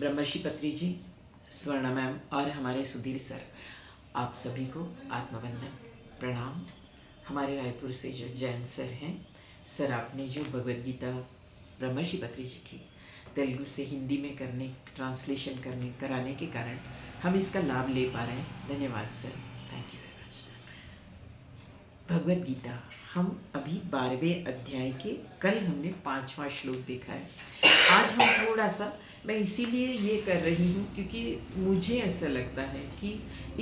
ब्रह्मर्षि पत्री जी, स्वर्णा मैम और हमारे सुधीर सर, आप सभी को आत्मवंदन प्रणाम। हमारे रायपुर से जो जैन सर हैं, सर आपने जो भगवद गीता ब्रह्मर्षि पत्री जी की तेलुगु से हिंदी में ट्रांसलेशन कराने के कारण हम इसका लाभ ले पा रहे हैं। धन्यवाद sir, thank you very much. Bhagavad Gita हम अभी 12वें अध्याय के कल हमने 5वां श्लोक देखा है। आज हम थोड़ा सा, मैं इसीलिए ये कर रही हूँ क्योंकि मुझे ऐसा लगता है कि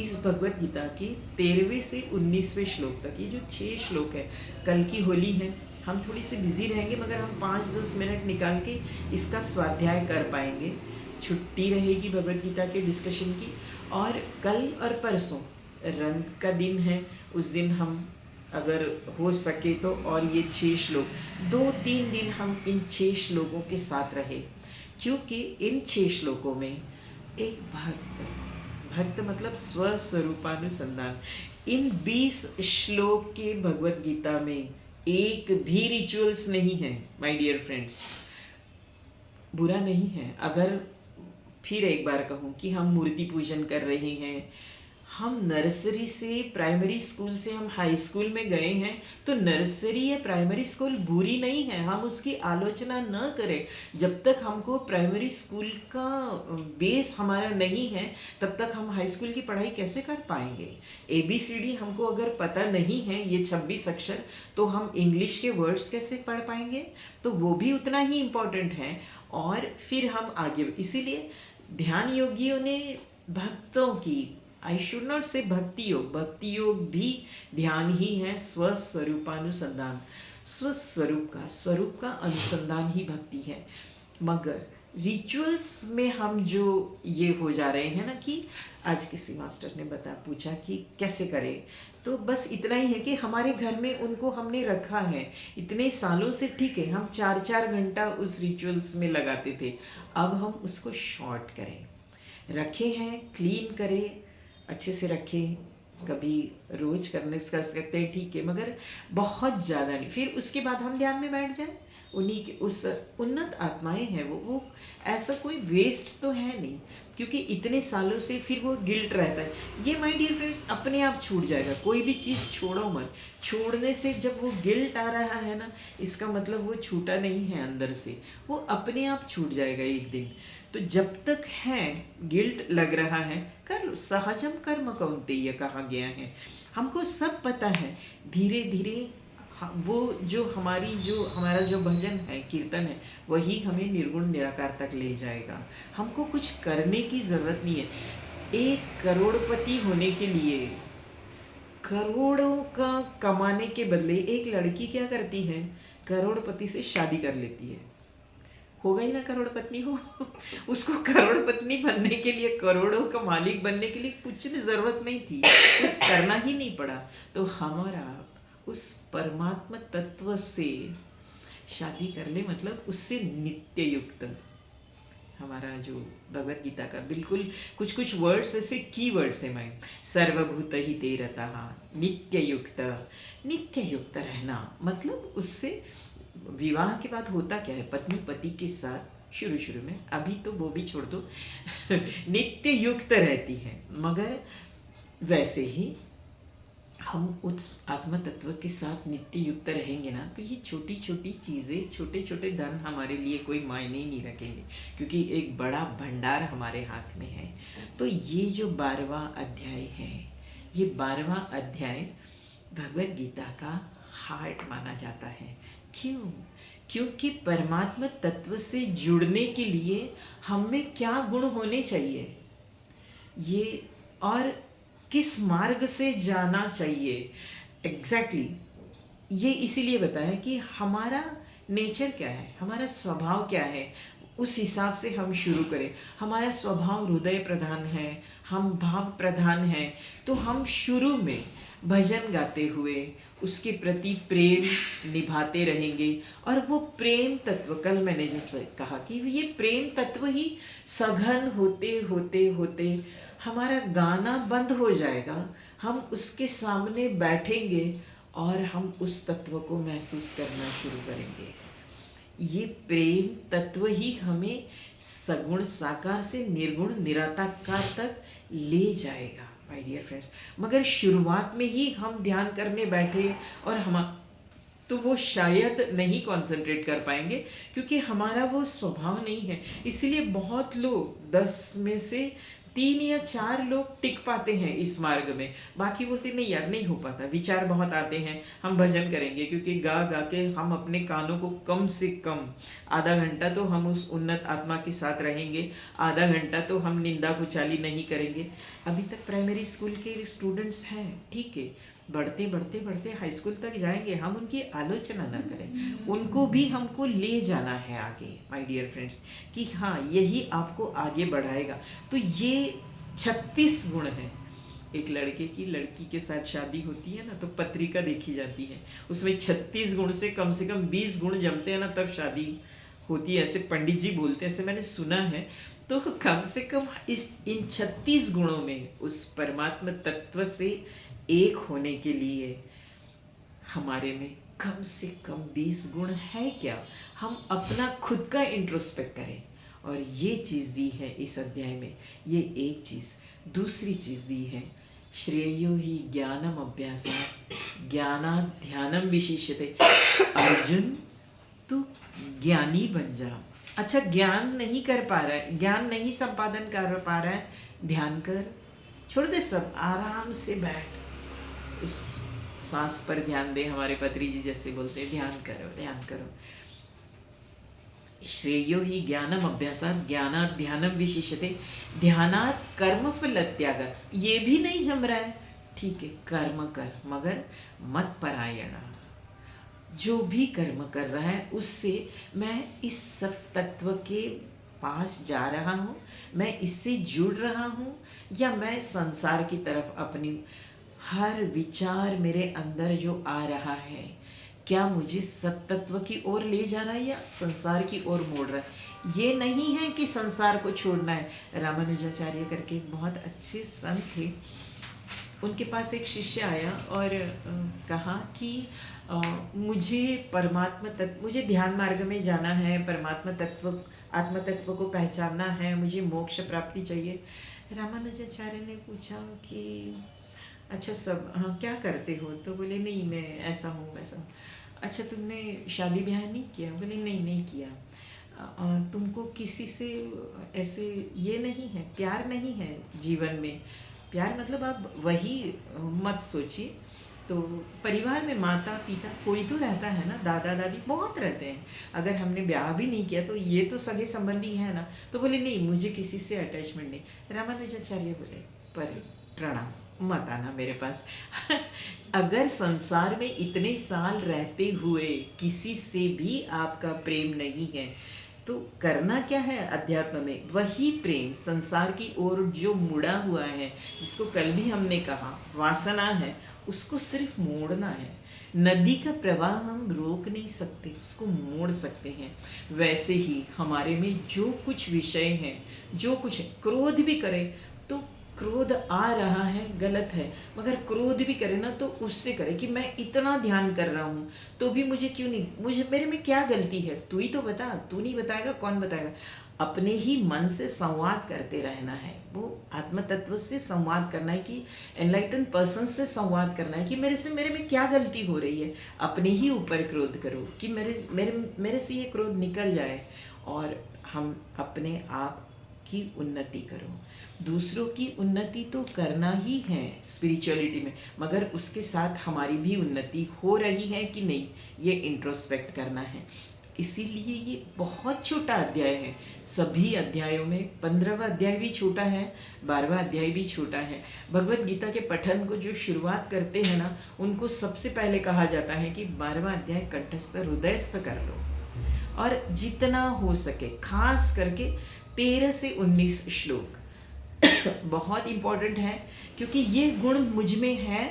इस भगवद गीता के 13वें से 19वें श्लोक तक, ये जो 6 श्लोक है, कल की होली है, हम थोड़ी सी बिजी रहेंगे मगर हम 5-10 मिनट निकाल के इसका स्वाध्याय कर पाएंगे। छुट्टी रहेगी भगवद गीता के डिस्कशन की। और कल और परसों रंग का दिन है, उस दिन हम अगर हो सके तो और ये 6 श्लोक 2-3 दिन हम इन 6 श्लोकों के साथ रहे, क्योंकि इन 6 श्लोकों में एक भक्त मतलब स्वस्वरूपानुसंधान, इन 20 श्लोक के भगवद गीता में एक भी रिचुअल्स नहीं है माय डियर फ्रेंड्स। बुरा नहीं है अगर फिर एक बार कहूँ कि हम मूर्ति पूजन कर रहे हैं, हम नर्सरी से प्राइमरी स्कूल से हम हाई स्कूल में गए हैं, तो नर्सरी या प्राइमरी स्कूल बुरी नहीं है, हम उसकी आलोचना न करें। जब तक हमको प्राइमरी स्कूल का बेस हमारा नहीं है तब तक हम हाई स्कूल की पढ़ाई कैसे कर पाएंगे। ABCD हमको अगर पता नहीं है, ये 26 अक्षर, तो हम इंग्लिश के वर्ड्स कैसे पढ़ पाएंगे। तो वो भी उतना ही इम्पोर्टेंट है। और फिर हम आगे, इसीलिए ध्यान योगियों ने भक्तों की, आई शुड नॉट से भक्ति योग भी ध्यान ही है, स्वस्वरूपानुसंधान, स्वरूप का अनुसंधान ही भक्ति है। मगर रिचुअल्स में हम जो ये हो जा रहे हैं ना, कि आज किसी मास्टर ने पूछा कि कैसे करें, तो बस इतना ही है कि हमारे घर में उनको हमने रखा है इतने सालों से, ठीक है, हम 4-4 घंटा उस रिचुअल्स में लगाते थे, अब हम उसको शॉर्ट करें, रखे हैं, क्लीन करें, अच्छे से रखें, कभी रोज कर सकते हैं, ठीक है, मगर बहुत ज़्यादा नहीं। फिर उसके बाद हम ध्यान में बैठ जाएं, उन्हीं के उस उन्नत आत्माएं हैं वो ऐसा कोई वेस्ट तो है नहीं, क्योंकि इतने सालों से फिर वो गिल्ट रहता है। ये माय डियर फ्रेंड्स अपने आप छूट जाएगा, कोई भी चीज़ छोड़ो मत। छोड़ने से जब वो गिल्ट आ रहा है ना, इसका मतलब वो छूटा नहीं है अंदर से, वो अपने आप छूट जाएगा एक दिन। तो जब तक है गिल्ट लग रहा है, कर लो, सहजम कर्म कौन्तेय कहा गया है, हमको सब पता है। धीरे धीरे वो जो हमारा जो भजन है, कीर्तन है, वही हमें निर्गुण निराकार तक ले जाएगा। हमको कुछ करने की ज़रूरत नहीं है। 1 करोड़पति होने के लिए करोड़ों का कमाने के बदले एक लड़की क्या करती है, करोड़पति से शादी कर लेती है। होगा ही ना करोड़पति हो उसको करोड़पति बनने के लिए, करोड़ों का मालिक बनने के लिए कुछ ज़रूरत नहीं थी, कुछ करना ही नहीं पड़ा। तो हमारा उस परमात्मा तत्व से शादी कर ले, मतलब उससे नित्य युक्त। हमारा जो भगवद गीता का बिल्कुल कुछ वर्ड्स ऐसे की वर्ड्स है, मैं सर्वभूत ही ते रतः, नित्य युक्त रहना, मतलब उससे विवाह के बाद होता क्या है, पत्नी पति के साथ शुरू में, अभी तो वो भी छोड़ दो नित्य युक्त रहती है। मगर वैसे ही हम उस आत्म तत्व के साथ नित्य युक्त रहेंगे ना, तो ये छोटी छोटी चीज़ें, छोटे छोटे धन हमारे लिए कोई मायने ही नहीं रखेंगे, क्योंकि एक बड़ा भंडार हमारे हाथ में है। तो ये जो 12वां अध्याय है, ये 12वां अध्याय भगवद गीता का हार्ट माना जाता है। क्यों? क्योंकि परमात्मा तत्व से जुड़ने के लिए हम में क्या गुण होने चाहिए, ये और किस मार्ग से जाना चाहिए, एग्जैक्टली ये इसीलिए बताया कि हमारा नेचर क्या है, हमारा स्वभाव क्या है, उस हिसाब से हम शुरू करें। हमारा स्वभाव हृदय प्रधान है, हम भाव प्रधान हैं, तो हम शुरू में भजन गाते हुए उसके प्रति प्रेम निभाते रहेंगे। और वो प्रेम तत्व, कल मैंने जैसे कहा कि ये प्रेम तत्व ही सघन होते होते होते हमारा गाना बंद हो जाएगा, हम उसके सामने बैठेंगे और हम उस तत्व को महसूस करना शुरू करेंगे। ये प्रेम तत्व ही हमें सगुण साकार से निर्गुण निराकार तक ले जाएगा माय डियर फ्रेंड्स। मगर शुरुआत में ही हम ध्यान करने बैठे और हम तो वो शायद नहीं कंसंट्रेट कर पाएंगे, क्योंकि हमारा वो स्वभाव नहीं है। इसीलिए बहुत लोग 10 में से 3 या 4 लोग टिक पाते हैं इस मार्ग में, बाकी बोलते नहीं यार नहीं हो पाता, विचार बहुत आते हैं, हम भजन करेंगे क्योंकि गा गा के हम अपने कानों को कम से कम आधा घंटा तो हम उस उन्नत आत्मा के साथ रहेंगे, आधा घंटा तो हम निंदा कुचाली नहीं करेंगे। अभी तक प्राइमरी स्कूल के स्टूडेंट्स हैं, ठीक है, बढ़ते बढ़ते बढ़ते हाई स्कूल तक जाएंगे, हम उनकी आलोचना ना करें, उनको भी हमको ले जाना है आगे माय डियर फ्रेंड्स, कि हाँ यही आपको आगे बढ़ाएगा। तो ये 36 गुण हैं। एक लड़के की लड़की के साथ शादी होती है ना, तो पत्रिका देखी जाती है, उसमें 36 गुण से कम 20 गुण जमते हैं ना, तब शादी होती है, ऐसे पंडित जी बोलते हैं, ऐसे मैंने सुना है। तो कम से कम इन 36 गुणों में उस परमात्मा तत्व से एक होने के लिए हमारे में कम से कम 20 गुण है क्या? हम अपना खुद का इंट्रोस्पेक्ट करें। और ये चीज़ दी है इस अध्याय में, ये एक चीज़। दूसरी चीज़ दी है, श्रेयो ही ज्ञानम अभ्यासात् ज्ञानात् ध्यानम विशिष्यते। अर्जुन तू ज्ञानी बन जा। अच्छा, ज्ञान नहीं कर पा रहा है, ज्ञान नहीं संपादन कर पा रहा है, ध्यान कर, छोड़ दे सब, आराम से बैठ, उस सांस पर ध्यान दे। हमारे पत्री जी जैसे बोलते हैं, ध्यान करो ध्यान करो। श्रेयो ही ज्ञानम अभ्यासात् ज्ञानात् ध्यानम विशिष्यते। ध्यानात् कर्म फल त्याग, ये भी नहीं जम रहा है, ठीक है, कर्म कर, मगर मत परायण। जो भी कर्म कर रहा है उससे मैं इस सत्तत्व के पास जा रहा हूँ, मैं इससे जुड़ रहा हूँ, या मैं संसार की तरफ अपनी हर विचार मेरे अंदर जो आ रहा है, क्या मुझे सत्तत्व की ओर ले जा रहा है या संसार की ओर मोड़ रहा है। ये नहीं है कि संसार को छोड़ना है। रामानुजाचार्य करके एक बहुत अच्छे संत थे, उनके पास एक शिष्य आया और कहा कि मुझे परमात्मा तत्व, मुझे ध्यान मार्ग में जाना है, परमात्मा तत्व आत्म तत्व को पहचानना है, मुझे मोक्ष प्राप्ति चाहिए। रामानुजाचार्य ने पूछा कि अच्छा सब, हाँ क्या करते हो? तो बोले नहीं मैं ऐसा हूँ वैसा हूँ। अच्छा तुमने शादी ब्याह नहीं किया? बोले नहीं नहीं किया। तुमको किसी से ऐसे ये नहीं है, प्यार नहीं है जीवन में? प्यार मतलब आप वही मत सोचिए, तो परिवार में माता पिता कोई तो रहता है ना, दादा दादी बहुत रहते हैं, अगर हमने ब्याह भी नहीं किया तो ये तो सगे संबंधी है ना। तो बोले नहीं मुझे किसी से अटैचमेंट नहीं। रामानुजाचार्य बोले पर प्रणाम, मत आना मेरे पास। अगर संसार में इतने साल रहते हुए किसी से भी आपका प्रेम नहीं है, तो करना क्या है अध्यात्म में? वही प्रेम संसार की ओर जो मुड़ा हुआ है, जिसको कल भी हमने कहा वासना है, उसको सिर्फ मोड़ना है। नदी का प्रवाह हम रोक नहीं सकते, उसको मोड़ सकते हैं। वैसे ही हमारे में जो कुछ विषय हैं, जो कुछ क्रोध भी करे तो क्रोध आ रहा है गलत है, मगर क्रोध भी करे ना तो उससे करे कि मैं इतना ध्यान कर रहा हूँ तो भी मुझे क्यों नहीं, मुझे मेरे में क्या गलती है, तू ही तो बता। तू नहीं बताएगा कौन बताएगा? अपने ही मन से संवाद करते रहना है, वो आत्म तत्व से संवाद करना है, कि एनलाइटन पर्सन से संवाद करना है कि मेरे में क्या गलती हो रही है। अपने ही ऊपर क्रोध करो कि मेरे से ये क्रोध निकल जाए, और हम अपने आप की उन्नति करो। दूसरों की उन्नति तो करना ही है स्पिरिचुअलिटी में, मगर उसके साथ हमारी भी उन्नति हो रही है कि नहीं, ये इंट्रोस्पेक्ट करना है। इसीलिए ये बहुत छोटा अध्याय है। सभी अध्यायों में 15वां अध्याय भी छोटा है, 12वां अध्याय भी छोटा है। भगवत गीता के पठन को जो शुरुआत करते हैं ना, उनको सबसे पहले कहा जाता है कि 12वां अध्याय कंठस्थ हृदयस्थ कर लो, और जितना हो सके, खास करके 13 से 19 श्लोक बहुत इम्पोर्टेंट है, क्योंकि ये गुण मुझ में है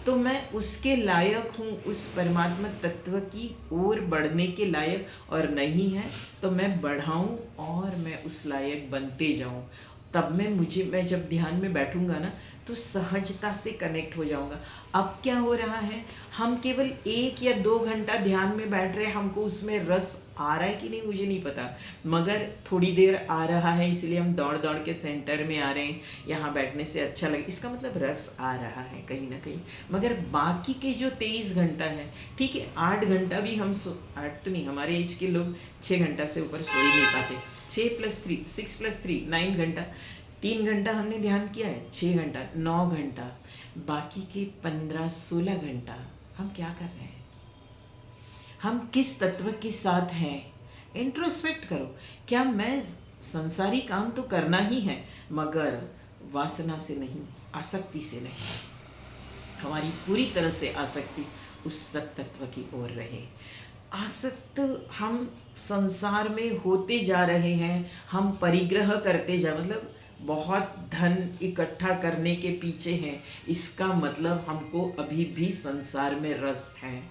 तो मैं उसके लायक हूँ, उस परमात्मा तत्व की ओर बढ़ने के लायक, और नहीं है तो मैं बढ़ाऊँ और मैं उस लायक बनते जाऊँ। तब मैं जब ध्यान में बैठूंगा ना, तो सहजता से कनेक्ट हो जाऊंगा। अब क्या हो रहा है, हम केवल 1 या 2 घंटा ध्यान में बैठ रहे हैं, हमको उसमें रस आ रहा है कि नहीं मुझे नहीं पता, मगर थोड़ी देर आ रहा है इसलिए हम दौड़ दौड़ के सेंटर में आ रहे हैं, यहाँ बैठने से अच्छा लगे, इसका मतलब रस आ रहा है कहीं ना कहीं। मगर बाकी के जो 23 घंटा है, ठीक है 8 घंटा भी हम 8 तो नहीं, हमारे एज के लोग 6 घंटा से ऊपर सो ही नहीं पाते। 6+3 6+3 9 घंटा, 3 घंटा हमने ध्यान किया है, 6 घंटा 9 घंटा, बाकी के 15-16 घंटा हम क्या कर रहे हैं, हम किस तत्व के साथ हैं। इंट्रोस्पेक्ट करो, क्या मैं संसारी काम तो करना ही है मगर वासना से नहीं, आसक्ति से नहीं, हमारी पूरी तरह से आसक्ति उस सत्तत्व की ओर रहे। आसक्त हम संसार में होते जा रहे हैं, हम परिग्रह करते जा, मतलब बहुत धन इकट्ठा करने के पीछे हैं, इसका मतलब हमको अभी भी संसार में रस है,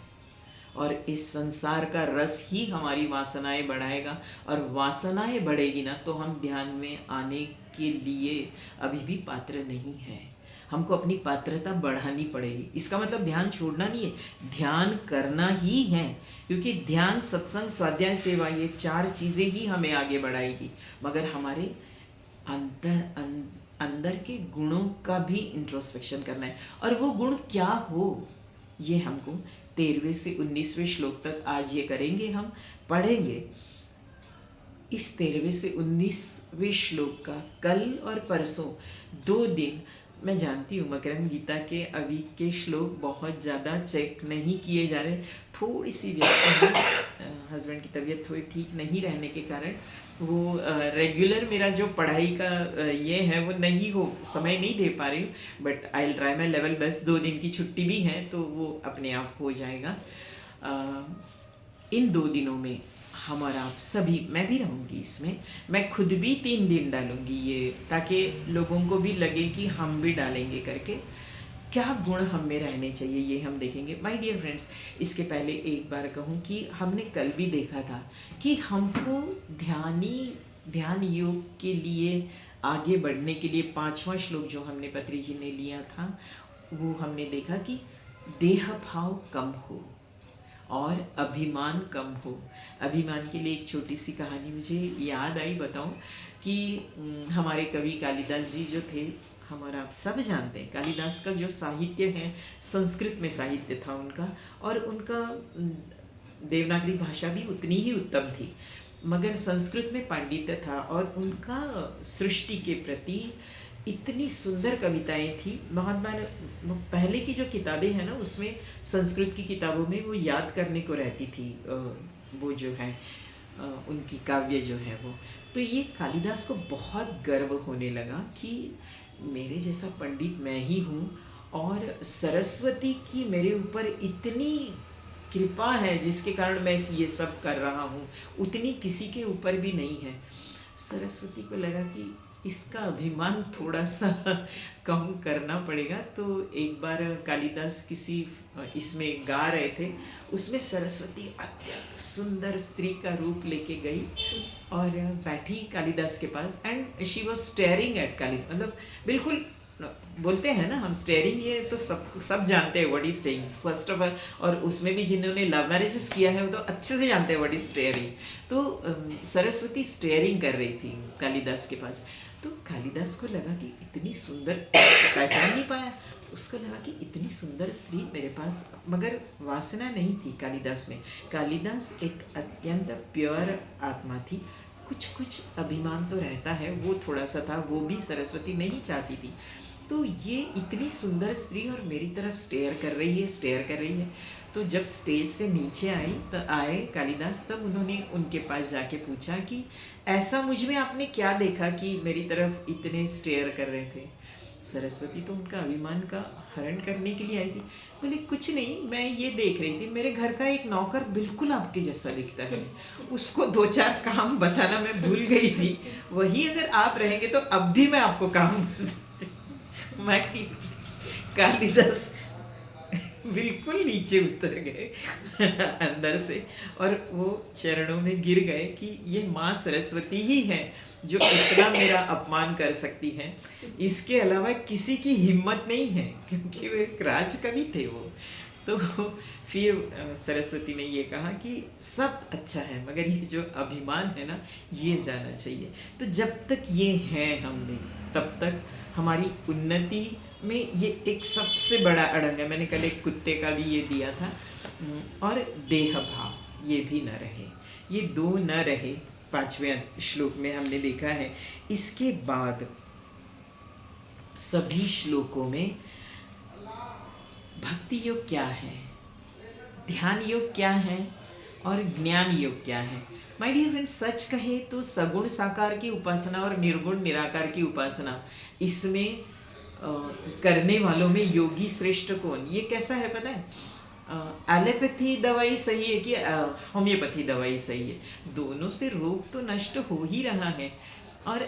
और इस संसार का रस ही हमारी वासनाएं बढ़ाएगा, और वासनाएं बढ़ेगी ना तो हम ध्यान में आने के लिए अभी भी पात्र नहीं हैं, हमको अपनी पात्रता बढ़ानी पड़ेगी। इसका मतलब ध्यान छोड़ना नहीं है, ध्यान करना ही है, क्योंकि ध्यान, सत्संग, स्वाध्याय, सेवा, ये 4 चीज़ें ही हमें आगे बढ़ाएगी, मगर हमारे अंदर के गुणों का भी इंट्रोस्पेक्शन करना है। और वो गुण क्या हो, ये हमको 13वें से 19वें श्लोक तक आज ये करेंगे, हम पढ़ेंगे। इस 13वें से 19वें श्लोक का कल और परसों 2 दिन, मैं जानती हूँ मकरंद गीता के अभी के श्लोक बहुत ज़्यादा चेक नहीं किए जा रहे, थोड़ी सी व्यस्त है, हस्बैंड की तबीयत थोड़ी ठीक नहीं रहने के कारण वो रेगुलर मेरा जो पढ़ाई का ये है वो नहीं हो, समय नहीं दे पा रही हूँ, but I will try my level best. 2 दिन की छुट्टी भी है तो वो अपने आप हो जाएगा। इन 2 दिनों में हम और आप सभी, मैं भी रहूँगी इसमें, मैं खुद भी 3 दिन डालूँगी ये, ताकि लोगों को भी लगे कि हम भी डालेंगे करके। क्या गुण हम में रहने चाहिए ये हम देखेंगे। माय डियर फ्रेंड्स, इसके पहले एक बार कहूँ कि हमने कल भी देखा था कि हमको ध्यान योग के लिए आगे बढ़ने के लिए 5वां श्लोक जो हमने पत्री जी ने लिया था, वो हमने देखा कि देह भाव कम हो और अभिमान कम हो। अभिमान के लिए एक छोटी सी कहानी मुझे याद आई, बताऊं कि हमारे कवि कालिदास जी जो थे, हम और आप सब जानते हैं कालिदास का जो साहित्य है, संस्कृत में साहित्य था उनका, और उनका देवनागरी भाषा भी उतनी ही उत्तम थी, मगर संस्कृत में पांडित्य था, और उनका सृष्टि के प्रति इतनी सुंदर कविताएं थी। बहुत बार पहले की जो किताबें हैं ना, उसमें संस्कृत की किताबों में वो याद करने को रहती थी, वो जो है उनकी काव्य जो है वो। तो ये कालिदास को बहुत गर्व होने लगा कि मेरे जैसा पंडित मैं ही हूँ, और सरस्वती की मेरे ऊपर इतनी कृपा है जिसके कारण मैं ये सब कर रहा हूँ, उतनी किसी के ऊपर भी नहीं है। सरस्वती को लगा कि इसका अभिमान थोड़ा सा कम करना पड़ेगा, तो एक बार कालिदास किसी इसमें गा रहे थे, उसमें सरस्वती अत्यंत सुंदर स्त्री का रूप लेके गई और बैठी कालिदास के पास, and she was staring at Kalidas, मतलब बिल्कुल बोलते हैं ना हम स्टेयरिंग, ये तो सब जानते हैं what is steering first of all, और उसमें भी जिन्होंने लव मैरिजेस किया है वो तो अच्छे से जानते हैं व्हाट इज स्टेयरिंग। तो सरस्वती स्टेयरिंग कर रही थी कालिदास के पास, तो कालिदास को लगा कि इतनी सुंदर, पहचान नहीं पाया, उसको लगा कि इतनी सुंदर स्त्री मेरे पास, मगर वासना नहीं थी कालिदास में। कालिदास एक अत्यंत प्योर आत्मा थी, कुछ अभिमान तो रहता है, वो थोड़ा सा था, वो भी सरस्वती नहीं चाहती थी। तो ये इतनी सुंदर स्त्री और मेरी तरफ स्टेयर कर रही है। तो जब स्टेज से नीचे आए कालिदास, तब उन्होंने उनके पास जाके पूछा कि ऐसा मुझ में आपने क्या देखा कि मेरी तरफ इतने स्टेयर कर रहे थे। सरस्वती तो उनका अभिमान का हरण करने के लिए आई थी, बोले कुछ नहीं, मैं ये देख रही थी मेरे घर का एक नौकर बिल्कुल आपके जैसा दिखता है, उसको 2-4 काम बताना मैं भूल गई थी, वही अगर आप रहेंगे तो अब भी मैं आपको काम कालिदास बिल्कुल नीचे उतर गए अंदर से, और वो चरणों में गिर गए कि ये माँ सरस्वती ही है जो इतना मेरा अपमान कर सकती है, इसके अलावा किसी की हिम्मत नहीं है, क्योंकि वो एक राजकवि थे वो। तो फिर सरस्वती ने ये कहा कि सब अच्छा है, मगर ये जो अभिमान है ना, ये जाना चाहिए। तो जब तक ये है हम में, तब तक हमारी उन्नति में ये एक सबसे बड़ा अड़ंग है। मैंने कल एक कुत्ते का भी ये दिया था। और देह भाव ये भी न रहे, ये दो न रहे। 5वें श्लोक में हमने देखा है। इसके बाद सभी श्लोकों में भक्ति योग क्या है, ध्यान योग क्या है और ज्ञान योग क्या है। माय डियर फ्रेंड्स, सच कहे तो सगुण साकार की उपासना और निर्गुण निराकार की उपासना, इसमें करने वालों में योगी श्रेष्ठ कौन? ये कैसा है पता है? एलोपैथी दवाई सही है कि होम्योपैथी दवाई सही है? दोनों से रोग तो नष्ट हो ही रहा है। और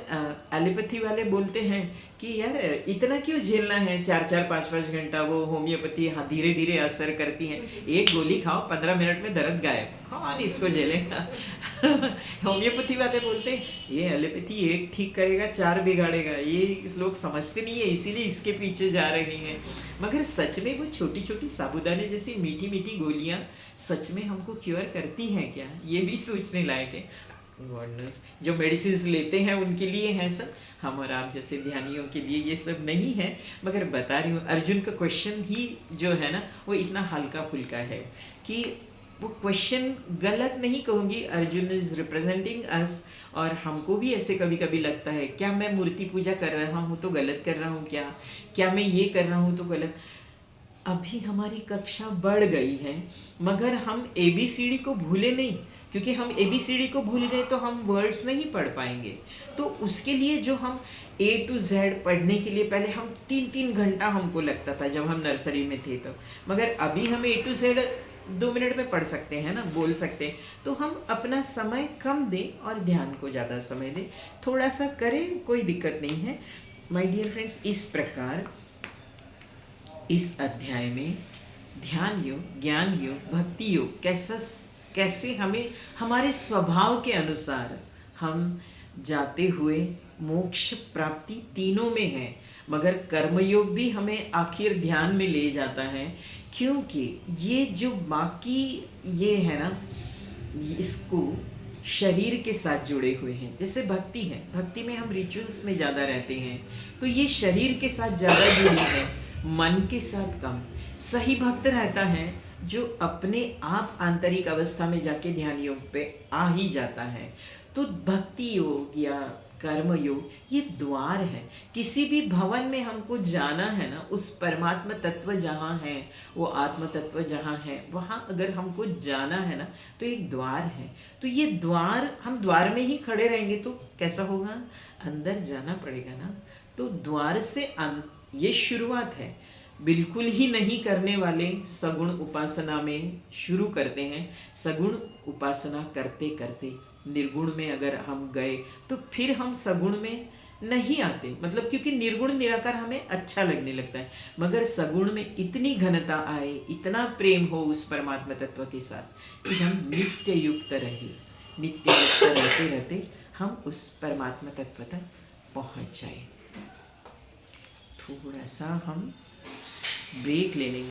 एलोपैथी वाले बोलते हैं कि यार इतना क्यों झेलना है, 4-4 5-5 घंटा। वो होम्योपैथी हाँ धीरे धीरे असर करती है, एक गोली खाओ 15 मिनट में दर्द गायब, कौन इसको झेलेगा? होम्योपैथी वाले बोलते हैं ये एलोपैथी एक ठीक करेगा 4 बिगाड़ेगा। ये लोग समझते नहीं है, इसीलिए इसके पीछे जा रहे हैं। मगर सच में वो छोटी छोटी साबुदाने जैसी मीठी मीठी गोलियां सच में हमको क्योर करती हैं क्या? ये भी सोचने लायक है। गॉड नोस, जो मेडिसिन लेते हैं उनके लिए है सब, हम और आप जैसे ध्यानियों के लिए ये सब नहीं है। मगर बता रही हूँ, अर्जुन का क्वेश्चन ही जो है ना, वो इतना हल्का फुल्का है कि वो क्वेश्चन गलत नहीं कहूँगी। अर्जुन इज रिप्रेजेंटिंग अस, और हमको भी ऐसे कभी कभी लगता है, क्या मैं मूर्ति पूजा कर रहा हूँ तो गलत कर रहा हूँ क्या मैं ये कर रहा हूँ तो गलत? अभी हमारी कक्षा बढ़ गई है, मगर हम ABCD को भूले नहीं, क्योंकि हम ABCD को भूल गए तो हम वर्ड्स नहीं पढ़ पाएंगे। तो उसके लिए जो हम A to Z पढ़ने के लिए पहले हम 3-3 घंटा हमको लगता था जब हम नर्सरी में थे तब, मगर अभी हम A to Z 2 मिनट में पढ़ सकते हैं ना, बोल सकते हैं। तो हम अपना समय कम दें और ध्यान को ज़्यादा समय दें, थोड़ा सा करें, कोई दिक्कत नहीं है। माय डियर फ्रेंड्स, इस प्रकार इस अध्याय में ध्यान योग, ज्ञान योग, भक्ति योग कैसे हमें हमारे स्वभाव के अनुसार हम जाते हुए मोक्ष प्राप्ति तीनों में है। मगर कर्मयोग भी हमें आखिर ध्यान में ले जाता है, क्योंकि ये जो बाकी ये है ना, इसको शरीर के साथ जुड़े हुए हैं। जैसे भक्ति है, भक्ति में हम रिचुअल्स में ज़्यादा रहते हैं, तो ये शरीर के साथ ज़्यादा जुड़ी है, मन के साथ कम। सही भक्त रहता है जो अपने आप आंतरिक अवस्था में जाके ध्यान योग पे आ ही जाता है। तो भक्ति योग या कर्म योग ये द्वार है। किसी भी भवन में हमको जाना है ना, उस परमात्मा तत्व जहाँ है, वो आत्म तत्व जहाँ है, वहाँ अगर हमको जाना है ना, तो एक द्वार है। तो ये द्वार, हम द्वार में ही खड़े रहेंगे तो कैसा होगा? अंदर जाना पड़ेगा ना। तो द्वार से ये शुरुआत है। बिल्कुल ही नहीं करने वाले सगुण उपासना में शुरू करते हैं। सगुण उपासना करते करते निर्गुण में अगर हम गए तो फिर हम सगुण में नहीं आते, मतलब क्योंकि निर्गुण निराकार हमें अच्छा लगने लगता है। मगर सगुण में इतनी घनता आए, इतना प्रेम हो उस परमात्मा तत्व के साथ कि हम नित्य युक्त रहे, नित्य युक्त रहते रहते हम उस परमात्मा तत्व तक पहुँच जाए। थोड़ा सा हम ब्रेक ले लेंगे।